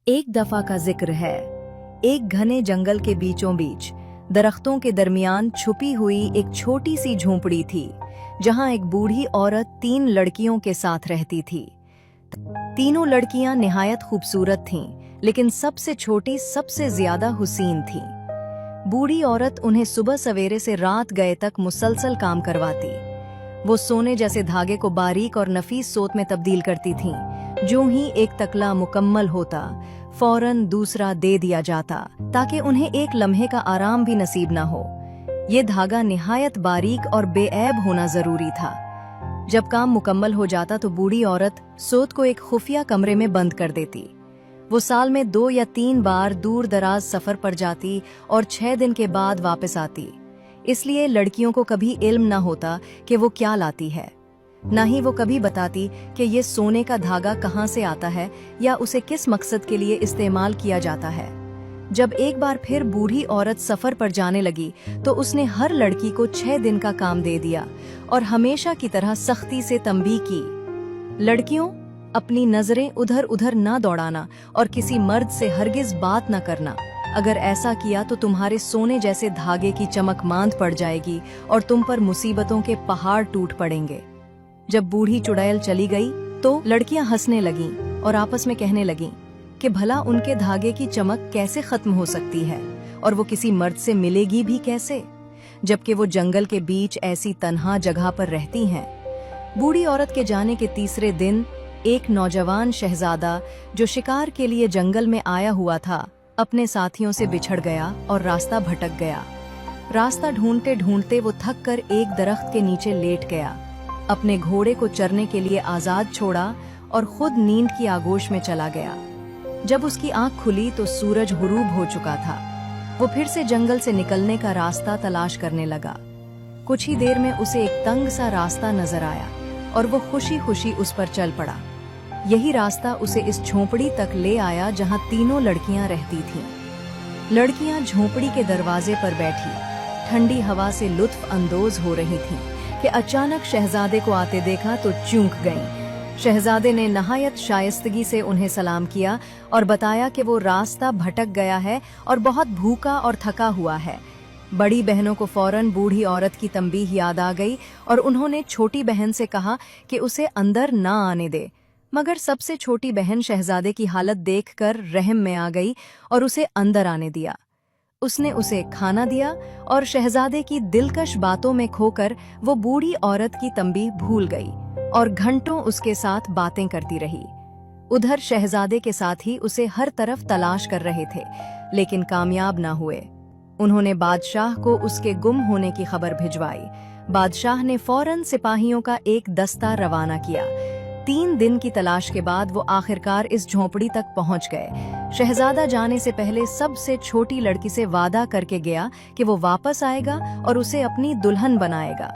एक दफा का जिक्र है। एक घने जंगल के बीचों बीच दरख्तों के दरमियान छुपी हुई एक छोटी सी झोंपड़ी थी, जहां एक बूढ़ी औरत 3 लड़कियों के साथ रहती थी। तीनों लड़कियां निहायत खूबसूरत थीं, लेकिन सबसे छोटी सबसे ज्यादा हुसीन थी। बूढ़ी औरत उन्हें सुबह सवेरे से रात गए तक मुसलसल काम करवाती। वो सोने जैसे धागे को बारीक और नफीस सोत में तब्दील करती थीं। जो ही एक तकला मुकम्मल होता, फौरन दूसरा दे दिया जाता, ताकि उन्हें एक लम्हे का आराम भी नसीब ना हो। ये धागा निहायत बारीक और बेऐब होना जरूरी था। जब काम मुकम्मल हो जाता तो बूढ़ी औरत सोत को एक खुफिया कमरे में बंद कर देती। वो साल में 2 या 3 बार दूर दराज सफर पर जाती और 6 दिन के बाद वापस आती। इसलिए लड़कियों को कभी इल्म न होता कि वो क्या लाती है। न ही वो कभी बताती कि ये सोने का धागा कहाँ से आता है या उसे किस मकसद के लिए इस्तेमाल किया जाता है। जब एक बार फिर बूढ़ी औरत सफर पर जाने लगी तो उसने हर लड़की को 6 दिन का काम दे दिया और हमेशा की तरह सख्ती से तंबीह की, लड़कियों, अपनी नजरें उधर उधर न दौड़ाना और किसी मर्द से हरगिज बात न करना। अगर ऐसा किया तो तुम्हारे सोने जैसे धागे की चमक मांद पड़ जाएगी और तुम पर मुसीबतों के पहाड़ टूट पड़ेंगे। जब बूढ़ी चुड़ैल चली गई तो लड़कियां हंसने लगीं और आपस में कहने लगीं कि भला उनके धागे की चमक कैसे खत्म हो सकती है और वो किसी मर्द से मिलेगी भी कैसे, जबकि वो जंगल के बीच ऐसी तन्हा जगह पर रहती हैं। बूढ़ी औरत के जाने के तीसरे दिन एक नौजवान शहजादा जो शिकार के लिए जंगल में आया हुआ था, अपने साथियों से बिछड़ गया और रास्ता भटक गया। रास्ता ढूंढते ढूंढते वो थक कर एक दरख्त के नीचे लेट गया, अपने घोड़े को चरने के लिए आजाद छोड़ा और खुद नींद की आगोश में चला गया। जब उसकी आंख खुली तो सूरज गुरूब हो चुका था। वो फिर से जंगल से निकलने का रास्ता तलाश करने लगा। कुछ ही देर में उसे एक तंग सा रास्ता नजर आया और वो खुशी खुशी उस पर चल पड़ा। यही रास्ता उसे इस झोंपड़ी तक ले आया जहां तीनों लड़कियां रहती थीं। लड़कियां झोंपड़ी के दरवाजे पर बैठी ठंडी हवा से लुत्फ अंदोज हो रही थीं कि अचानक शहजादे को आते देखा तो चूक गईं। शहजादे ने नहायत शाइस्तगी से उन्हें सलाम किया और बताया कि वो रास्ता भटक गया है और बहुत भूखा और थका हुआ है। बड़ी बहनों को फौरन बूढ़ी औरत की तंबीह याद आ गई और उन्होंने छोटी बहन से कहा कि उसे अंदर ना आने दे, मगर सबसे छोटी बहन शहजादे की हालत देखकर रहम में आ गई और उसे अंदर आने दिया। उसने उसे खाना दिया और शहजादे की दिलकश बातों में खोकर वो बूढ़ी औरत की तंबीह भूल गई और घंटों उसके साथ बातें करती रही। उधर शहजादे के साथी उसे हर तरफ तलाश कर रहे थे, लेकिन कामयाब ना हुए। उन्होंने बादशाह को उसके गुम होने की खबर भिजवाई। बादशाह ने फौरन सिपाहियों का एक दस्ता रवाना किया। 3 दिन की तलाश के बाद वो आखिरकार इस झोंपड़ी तक पहुंच गए। शहजादा जाने से पहले सबसे छोटी लड़की से वादा करके गया कि वो वापस आएगा और उसे अपनी दुल्हन बनाएगा।